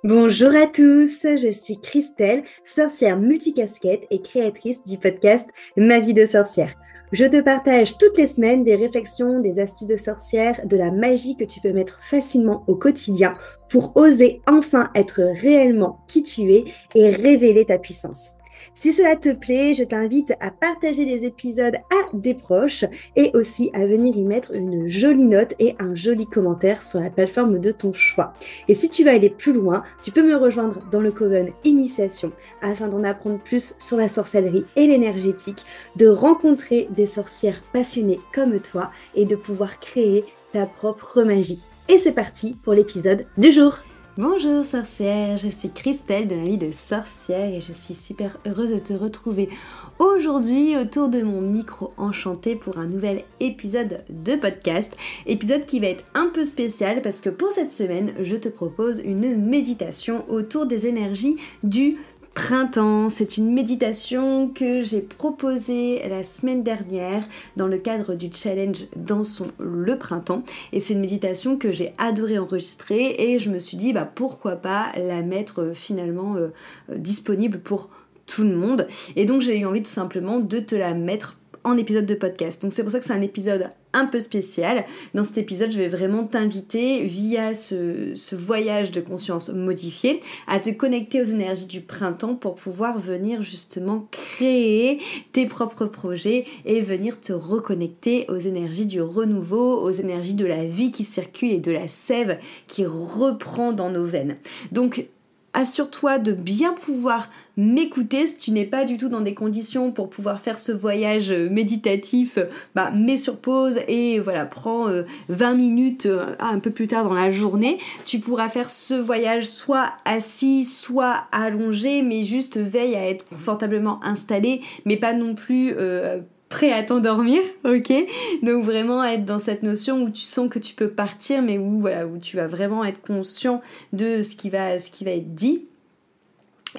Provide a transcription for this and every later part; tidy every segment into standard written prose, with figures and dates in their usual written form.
Bonjour à tous, je suis Christelle, sorcière multicasquette et créatrice du podcast Ma vie de sorcière. Je te partage toutes les semaines des réflexions, des astuces de sorcière, de la magie que tu peux mettre facilement au quotidien pour oser enfin être réellement qui tu es et révéler ta puissance. Si cela te plaît, je t'invite à partager les épisodes à des proches et aussi à venir y mettre une jolie note et un joli commentaire sur la plateforme de ton choix. Et si tu veux aller plus loin, tu peux me rejoindre dans le Coven Initiation afin d'en apprendre plus sur la sorcellerie et l'énergétique, de rencontrer des sorcières passionnées comme toi et de pouvoir créer ta propre magie. Et c'est parti pour l'épisode du jour. Bonjour sorcière, je suis Christelle de la vie de sorcière et je suis super heureuse de te retrouver aujourd'hui autour de mon micro enchanté pour un nouvel épisode de podcast. Épisode qui va être un peu spécial parce que pour cette semaine, je te propose une méditation autour des énergies du printemps. C'est une méditation que j'ai proposée la semaine dernière dans le cadre du challenge Dansons le printemps. Et c'est une méditation que j'ai adoré enregistrer et je me suis dit pourquoi pas la mettre finalement disponible pour tout le monde. Et donc j'ai eu envie tout simplement de te la mettre en épisode de podcast. Donc c'est pour ça que c'est un épisode un peu spécial. Dans cet épisode, je vais vraiment t'inviter via ce voyage de conscience modifié à te connecter aux énergies du printemps pour pouvoir venir justement créer tes propres projets et venir te reconnecter aux énergies du renouveau, aux énergies de la vie qui circule et de la sève qui reprend dans nos veines. Donc assure-toi de bien pouvoir m'écouter si tu n'es pas du tout dans des conditions pour pouvoir faire ce voyage méditatif. Mets sur pause et voilà, prends 20 minutes un peu plus tard dans la journée. Tu pourras faire ce voyage soit assis, soit allongé, mais juste veille à être confortablement installé, mais pas non plus prêt à t'endormir, ok? Donc vraiment être dans cette notion où tu sens que tu peux partir, mais où tu vas vraiment être conscient de ce qui va être dit.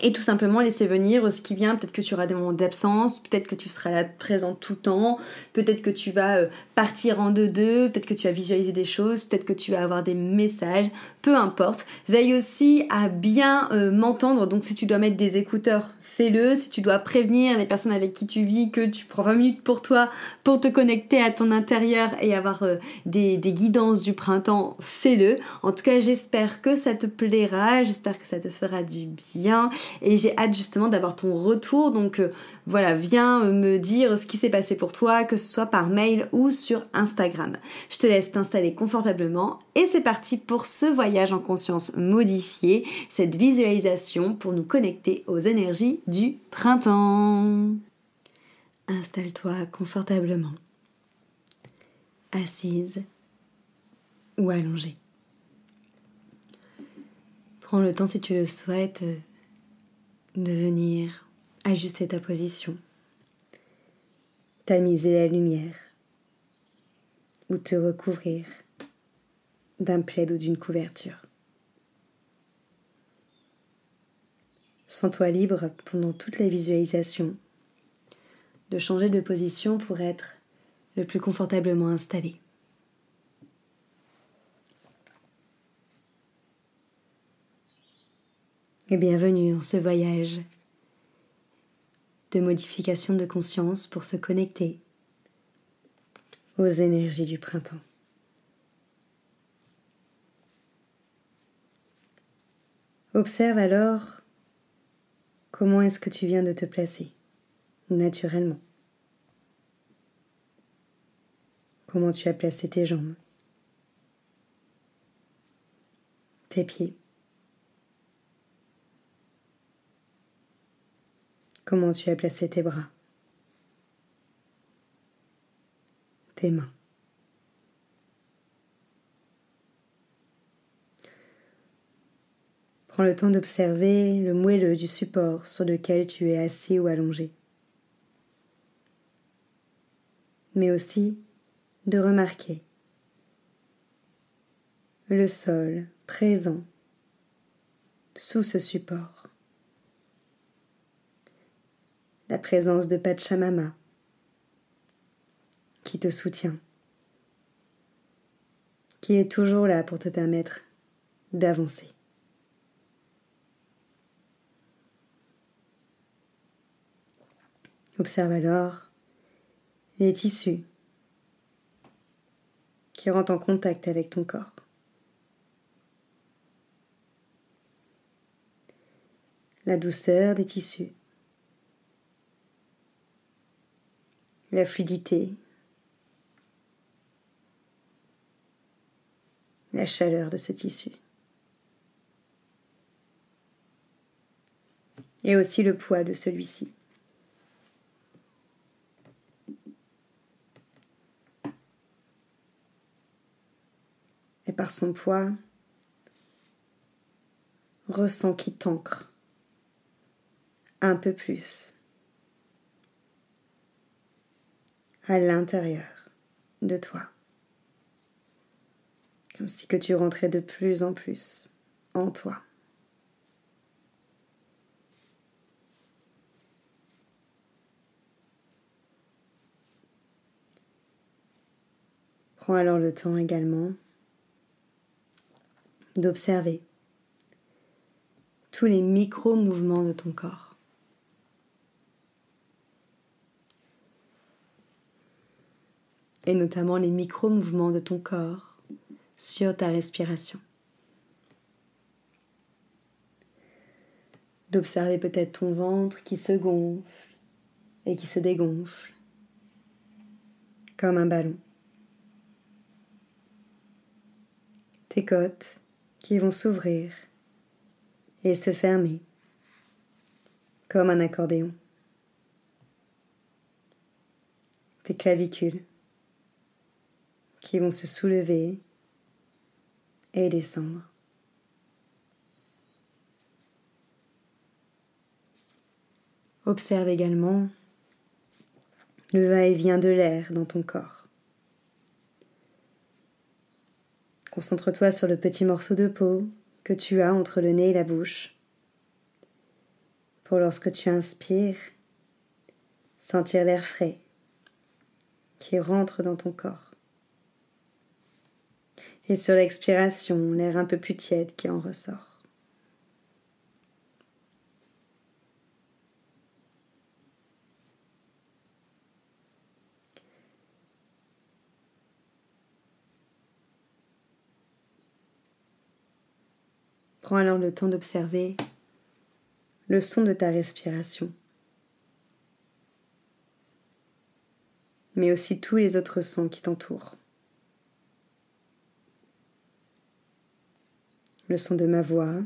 Et tout simplement laisser venir ce qui vient. Peut-être que tu auras des moments d'absence, peut-être que tu seras là présent tout le temps, peut-être que tu vas partir en deux-deux, peut-être que tu vas visualiser des choses, peut-être que tu vas avoir des messages, peu importe. Veille aussi à bien m'entendre, donc si tu dois mettre des écouteurs, fais-le. Si tu dois prévenir les personnes avec qui tu vis que tu prends 20 minutes pour toi, pour te connecter à ton intérieur et avoir des guidances du printemps, fais-le. En tout cas, j'espère que ça te plaira, j'espère que ça te fera du bien. Et j'ai hâte justement d'avoir ton retour. Donc viens me dire ce qui s'est passé pour toi, que ce soit par mail ou sur Instagram. Je te laisse t'installer confortablement et c'est parti pour ce voyage en conscience modifié, cette visualisation pour nous connecter aux énergies du printemps. Installe-toi confortablement, assise ou allongée. Prends le temps si tu le souhaites de venir ajuster ta position, tamiser la lumière ou te recouvrir d'un plaid ou d'une couverture. Sens-toi libre pendant toute la visualisation de changer de position pour être le plus confortablement installé. Et bienvenue dans ce voyage de modification de conscience pour se connecter aux énergies du printemps. Observe alors comment est-ce que tu viens de te placer, naturellement. Comment tu as placé tes jambes, tes pieds. Comment tu as placé tes bras, tes mains. Prends le temps d'observer le moelleux du support sur lequel tu es assis ou allongé. Mais aussi de remarquer le sol présent sous ce support. La présence de Pachamama qui te soutient, qui est toujours là pour te permettre d'avancer. Observe alors les tissus qui rentrent en contact avec ton corps. La douceur des tissus, la fluidité, la chaleur de ce tissu. Et aussi le poids de celui-ci. Et par son poids, ressens qu'il t'ancre un peu plus à l'intérieur de toi. Comme si que tu rentrais de plus en plus en toi. Prends alors le temps également d'observer tous les micro-mouvements de ton corps. Et notamment les micro-mouvements de ton corps sur ta respiration. D'observer peut-être ton ventre qui se gonfle et qui se dégonfle comme un ballon. Tes côtes qui vont s'ouvrir et se fermer comme un accordéon. Tes clavicules qui vont se soulever et descendre. Observe également le va-et-vient de l'air dans ton corps. Concentre-toi sur le petit morceau de peau que tu as entre le nez et la bouche. Pour lorsque tu inspires, sentir l'air frais qui rentre dans ton corps. Et sur l'expiration, l'air un peu plus tiède qui en ressort. Prends alors le temps d'observer le son de ta respiration, mais aussi tous les autres sons qui t'entourent. Le son de ma voix,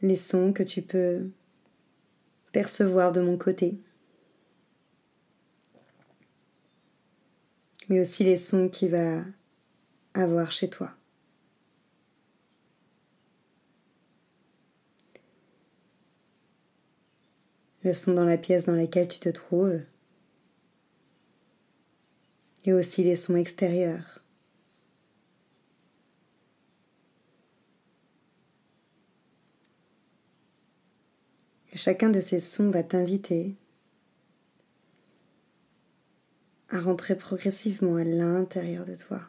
les sons que tu peux percevoir de mon côté, mais aussi les sons qu'il va avoir chez toi. Le son dans la pièce dans laquelle tu te trouves, et aussi les sons extérieurs. Et chacun de ces sons va t'inviter à rentrer progressivement à l'intérieur de toi.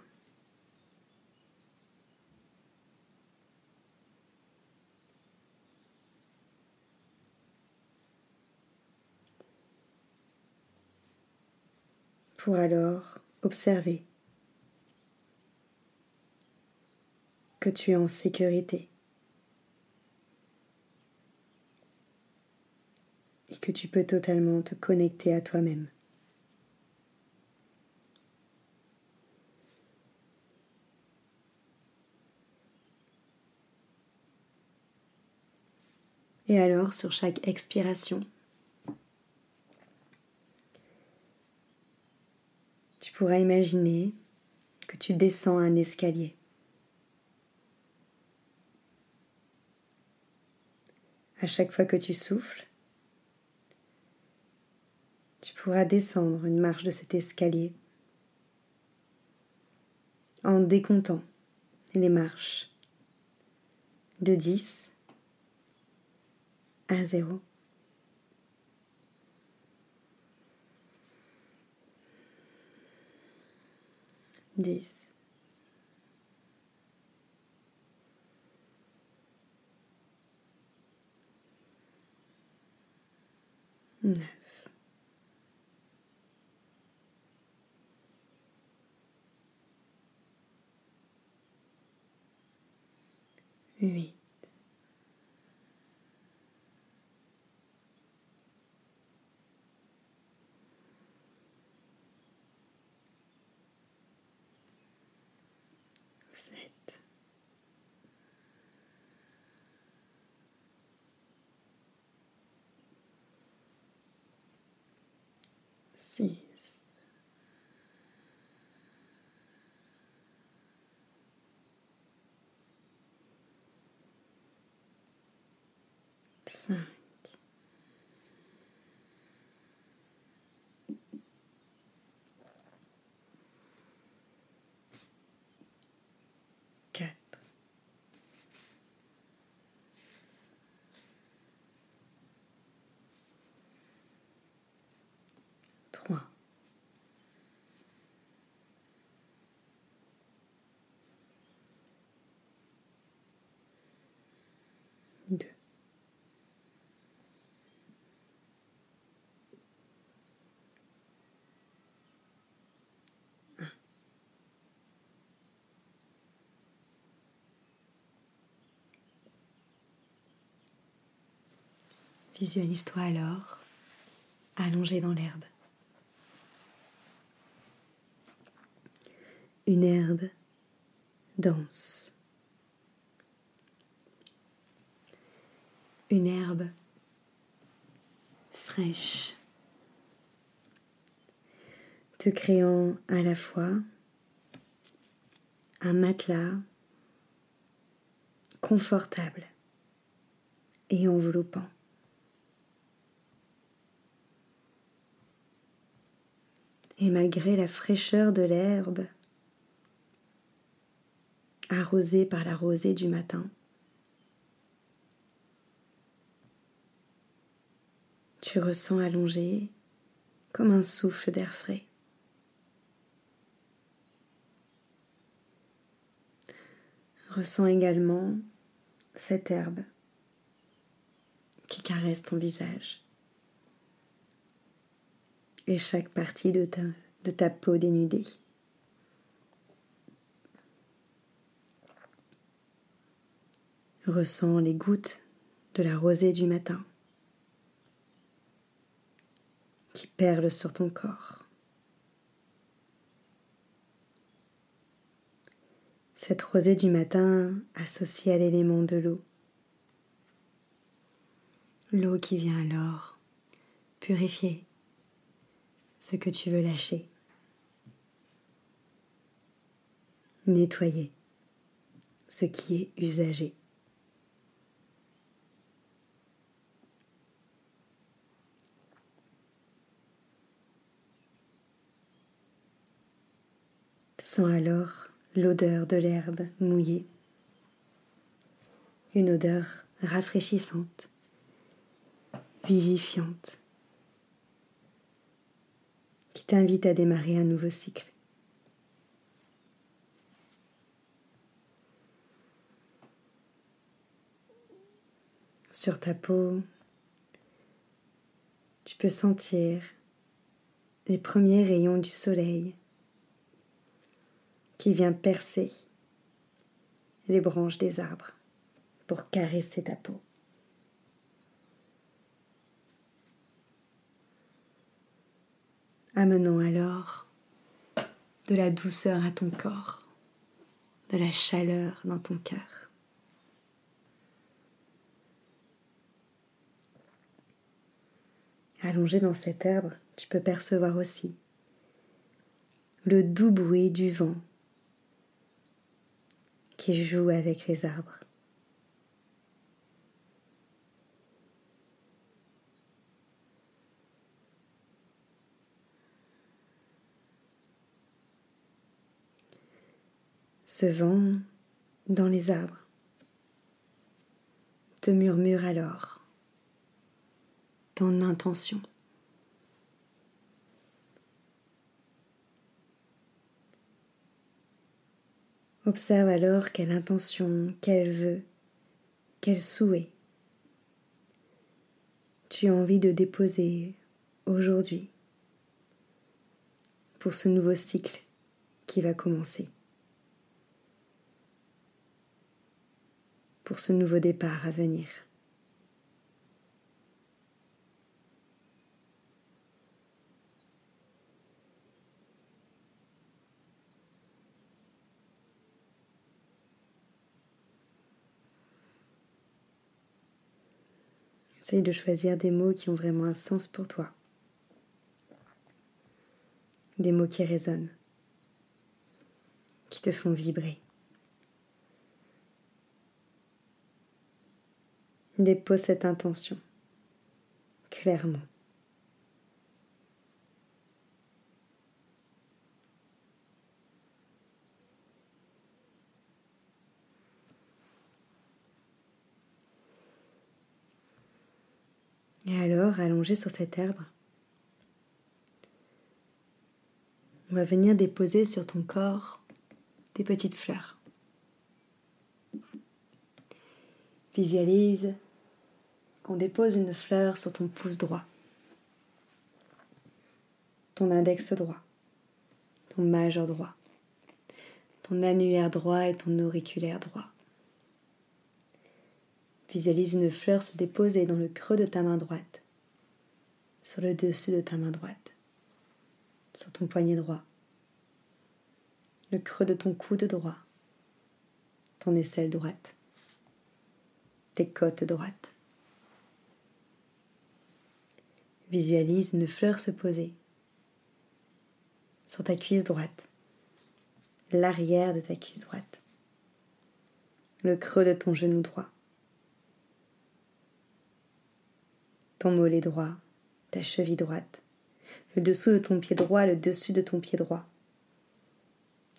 Pour alors observer que tu es en sécurité et que tu peux totalement te connecter à toi-même. Et alors, sur chaque expiration, tu pourras imaginer que tu descends un escalier. À chaque fois que tu souffles, tu pourras descendre une marche de cet escalier en décomptant les marches de 10 à 0. 10. 9. 9, 8, 7, 6, 5, 4, 3, 2, 1. Visualise-toi alors allongé dans l'herbe. Une herbe dense. Une herbe fraîche, te créant à la fois un matelas confortable et enveloppant. Et malgré la fraîcheur de l'herbe, arrosée par la rosée du matin, tu ressens allongé comme un souffle d'air frais. Ressens également cette herbe qui caresse ton visage et chaque partie de ta peau dénudée. Ressens les gouttes de la rosée du matin qui perlent sur ton corps. Cette rosée du matin associée à l'élément de l'eau. L'eau qui vient alors purifier ce que tu veux lâcher, nettoyer ce qui est usagé. Sens alors l'odeur de l'herbe mouillée, une odeur rafraîchissante, vivifiante, qui t'invite à démarrer un nouveau cycle. Sur ta peau, tu peux sentir les premiers rayons du soleil qui vient percer les branches des arbres pour caresser ta peau. Amenant alors de la douceur à ton corps, de la chaleur dans ton cœur. Allongé dans cette herbe, tu peux percevoir aussi le doux bruit du vent qui joue avec les arbres. Ce vent dans les arbres te murmure alors ton intention. Observe alors quelle intention, quel vœu, quel souhait tu as envie de déposer aujourd'hui pour ce nouveau cycle qui va commencer, pour ce nouveau départ à venir. Essaye de choisir des mots qui ont vraiment un sens pour toi. Des mots qui résonnent, qui te font vibrer. Dépose cette intention, clairement. Et alors, allongé sur cet arbre, on va venir déposer sur ton corps des petites fleurs. Visualise qu'on dépose une fleur sur ton pouce droit, ton index droit, ton majeur droit, ton annulaire droit et ton auriculaire droit. Visualise une fleur se déposer dans le creux de ta main droite, sur le dessus de ta main droite, sur ton poignet droit, le creux de ton coude droit, ton aisselle droite, tes côtes droites. Visualise une fleur se poser sur ta cuisse droite, l'arrière de ta cuisse droite, le creux de ton genou droit, ton mollet droit, ta cheville droite, le dessous de ton pied droit, le dessus de ton pied droit.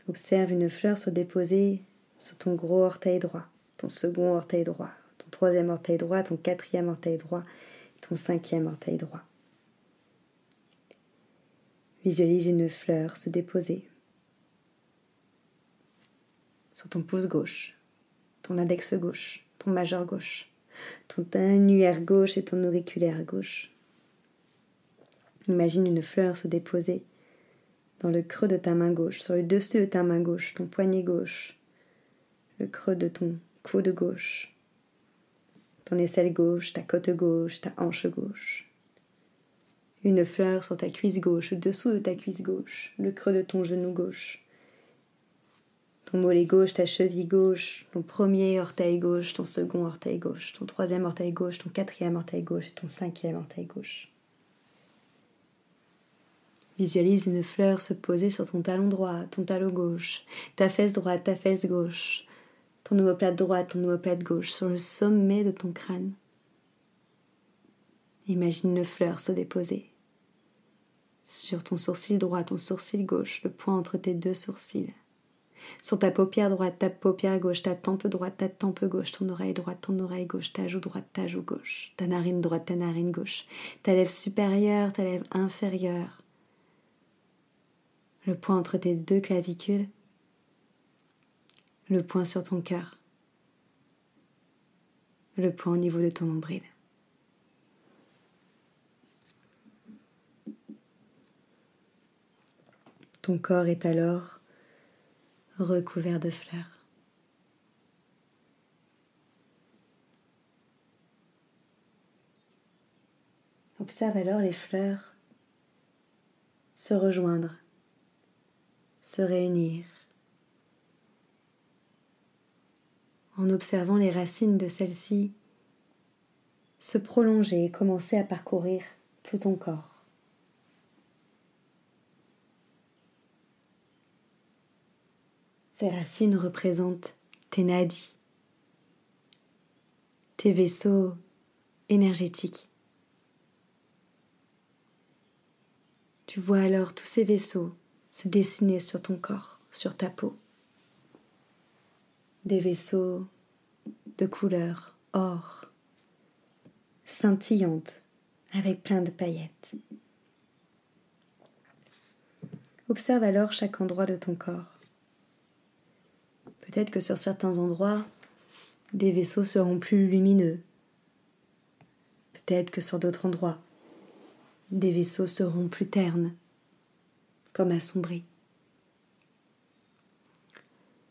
Observe une fleur se déposer sur ton gros orteil droit, ton second orteil droit, ton troisième orteil droit, ton quatrième orteil droit, ton cinquième orteil droit. Visualise une fleur se déposer sur ton pouce gauche, ton index gauche, ton majeur gauche, ton annulaire gauche et ton auriculaire gauche. Imagine une fleur se déposer dans le creux de ta main gauche, sur le dessus de ta main gauche, ton poignet gauche, le creux de ton coude gauche, ton aisselle gauche, ta côte gauche, ta hanche gauche. Une fleur sur ta cuisse gauche, le dessous de ta cuisse gauche, le creux de ton genou gauche, ton mollet gauche, ta cheville gauche, ton premier orteil gauche, ton second orteil gauche, ton troisième orteil gauche, ton quatrième orteil gauche et ton cinquième orteil gauche. Visualise une fleur se poser sur ton talon droit, ton talon gauche, ta fesse droite, ta fesse gauche, ton omoplate droite, ton omoplate gauche, sur le sommet de ton crâne. Imagine une fleur se déposer sur ton sourcil droit, ton sourcil gauche, le point entre tes deux sourcils, sur ta paupière droite, ta paupière gauche, ta tempe droite, ta tempe gauche, ton oreille droite, ton oreille gauche, ta joue droite, ta joue gauche, ta narine droite, ta narine gauche, ta lèvre supérieure, ta lèvre inférieure, le point entre tes deux clavicules, le point sur ton cœur, le point au niveau de ton nombril. Ton corps est alors recouvert de fleurs. Observe alors les fleurs se rejoindre, se réunir, en observant les racines de celles-ci se prolonger et commencer à parcourir tout ton corps. Ces racines représentent tes nadis, tes vaisseaux énergétiques. Tu vois alors tous ces vaisseaux se dessiner sur ton corps, sur ta peau. Des vaisseaux de couleur or, scintillantes, avec plein de paillettes. Observe alors chaque endroit de ton corps. Peut-être que sur certains endroits, des vaisseaux seront plus lumineux. Peut-être que sur d'autres endroits, des vaisseaux seront plus ternes, comme assombris.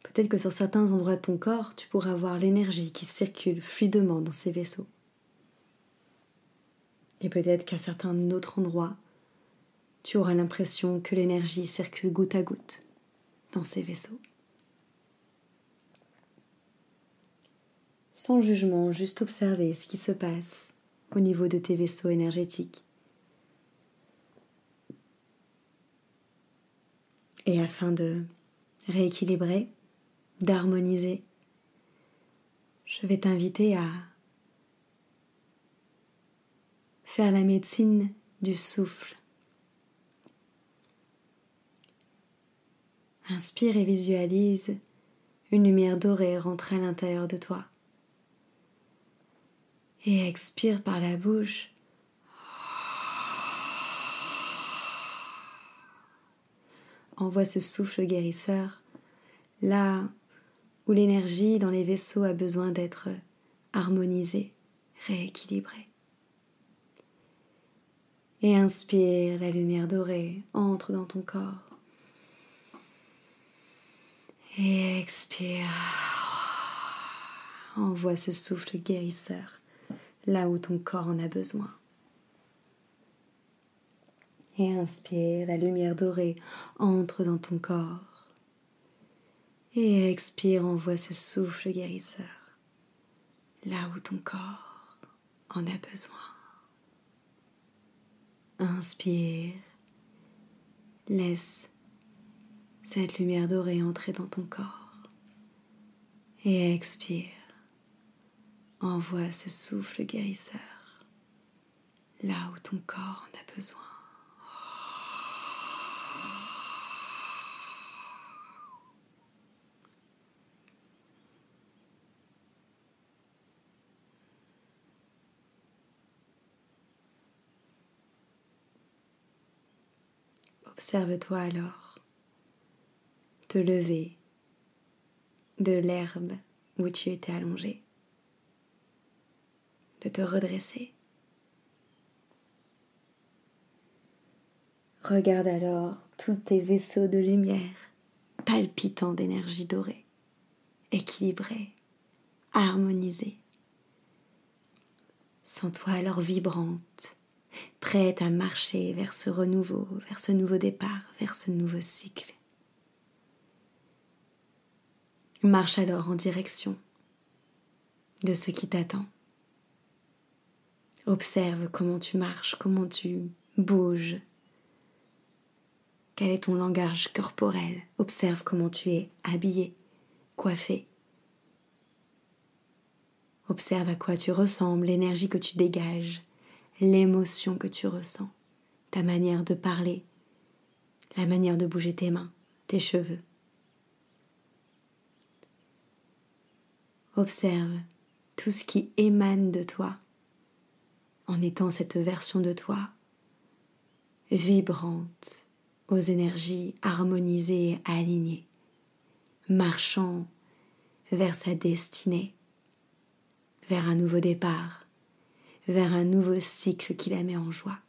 Peut-être que sur certains endroits de ton corps, tu pourras voir l'énergie qui circule fluidement dans ces vaisseaux. Et peut-être qu'à certains autres endroits, tu auras l'impression que l'énergie circule goutte à goutte dans ces vaisseaux. Sans jugement, juste observer ce qui se passe au niveau de tes vaisseaux énergétiques. Et afin de rééquilibrer, d'harmoniser, je vais t'inviter à faire la médecine du souffle. Inspire et visualise une lumière dorée rentrer à l'intérieur de toi. Et expire par la bouche. Envoie ce souffle guérisseur là où l'énergie dans les vaisseaux a besoin d'être harmonisée, rééquilibrée. Et inspire, la lumière dorée entre dans ton corps. Et expire. Envoie ce souffle guérisseur là où ton corps en a besoin. Et inspire, la lumière dorée entre dans ton corps. Et expire, envoie ce souffle guérisseur là où ton corps en a besoin. Inspire, laisse cette lumière dorée entrer dans ton corps. Et expire, envoie ce souffle guérisseur là où ton corps en a besoin. Observe-toi alors te lever de l'herbe où tu étais allongé, de te redresser. Regarde alors tous tes vaisseaux de lumière palpitants d'énergie dorée, équilibrés, harmonisés. Sens-toi alors vibrante, prête à marcher vers ce renouveau, vers ce nouveau départ, vers ce nouveau cycle. Marche alors en direction de ce qui t'attend. Observe comment tu marches, comment tu bouges. Quel est ton langage corporel? Observe comment tu es habillé, coiffé. Observe à quoi tu ressembles, l'énergie que tu dégages, l'émotion que tu ressens, ta manière de parler, la manière de bouger tes mains, tes cheveux. Observe tout ce qui émane de toi en étant cette version de toi vibrante, aux énergies harmonisées et alignées, marchant vers sa destinée, vers un nouveau départ, vers un nouveau cycle qui la met en joie.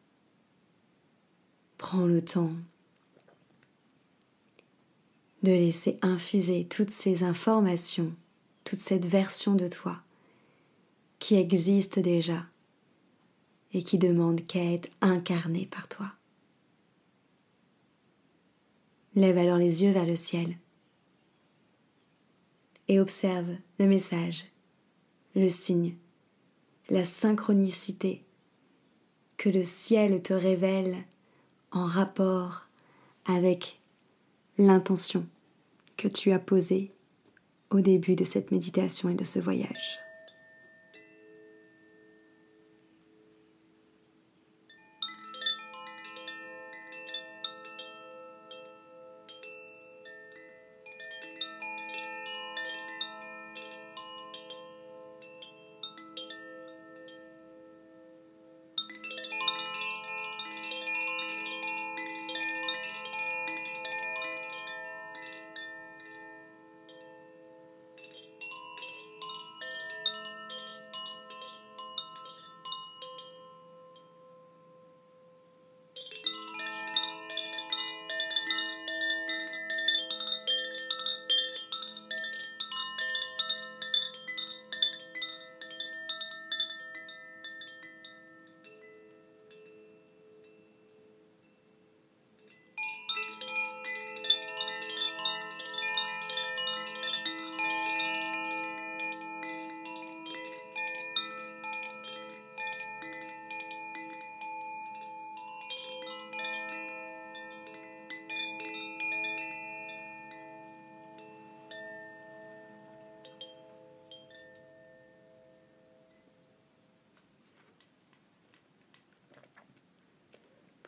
Prends le temps de laisser infuser toutes ces informations, toute cette version de toi qui existe déjà et qui demande qu'à être incarnée par toi. Lève alors les yeux vers le ciel et observe le message, le signe, la synchronicité que le ciel te révèle en rapport avec l'intention que tu as posée au début de cette méditation et de ce voyage.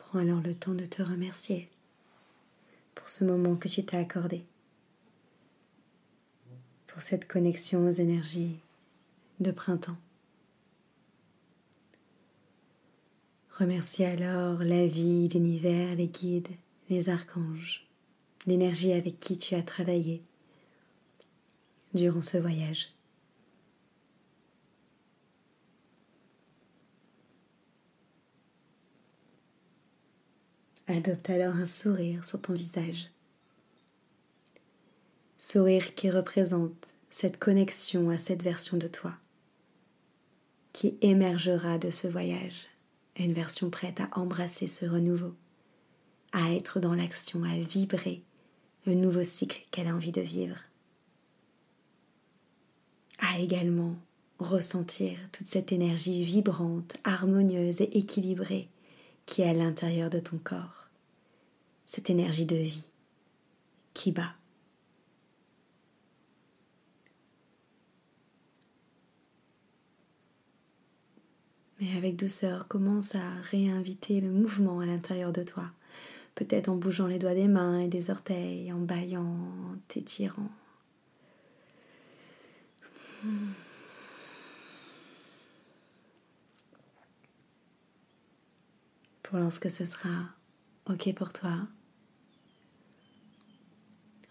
Prends alors le temps de te remercier pour ce moment que tu t'es accordé, pour cette connexion aux énergies de printemps. Remercie alors la vie, l'univers, les guides, les archanges, l'énergie avec qui tu as travaillé durant ce voyage. Adopte alors un sourire sur ton visage. Sourire qui représente cette connexion à cette version de toi qui émergera de ce voyage, une version prête à embrasser ce renouveau, à être dans l'action, à vibrer le nouveau cycle qu'elle a envie de vivre, à également ressentir toute cette énergie vibrante, harmonieuse et équilibrée qui est à l'intérieur de ton corps, cette énergie de vie qui bat. Mais avec douceur, commence à réinviter le mouvement à l'intérieur de toi. Peut-être en bougeant les doigts des mains et des orteils, en bâillant, en t'étirant. Pour lorsque ce sera OK pour toi,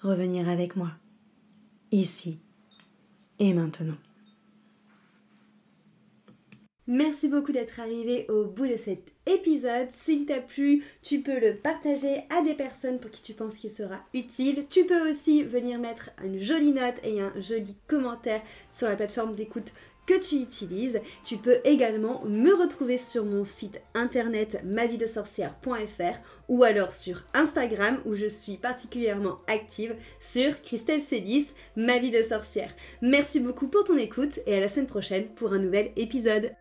revenir avec moi, ici et maintenant. Merci beaucoup d'être arrivé au bout de cet épisode. S'il t'a plu, tu peux le partager à des personnes pour qui tu penses qu'il sera utile. Tu peux aussi venir mettre une jolie note et un joli commentaire sur la plateforme d'écoute que tu utilises. Tu peux également me retrouver sur mon site internet mavidesorcière.fr ou alors sur Instagram où je suis particulièrement active sur Christelle Célis, ma vie de sorcière. Merci beaucoup pour ton écoute et à la semaine prochaine pour un nouvel épisode.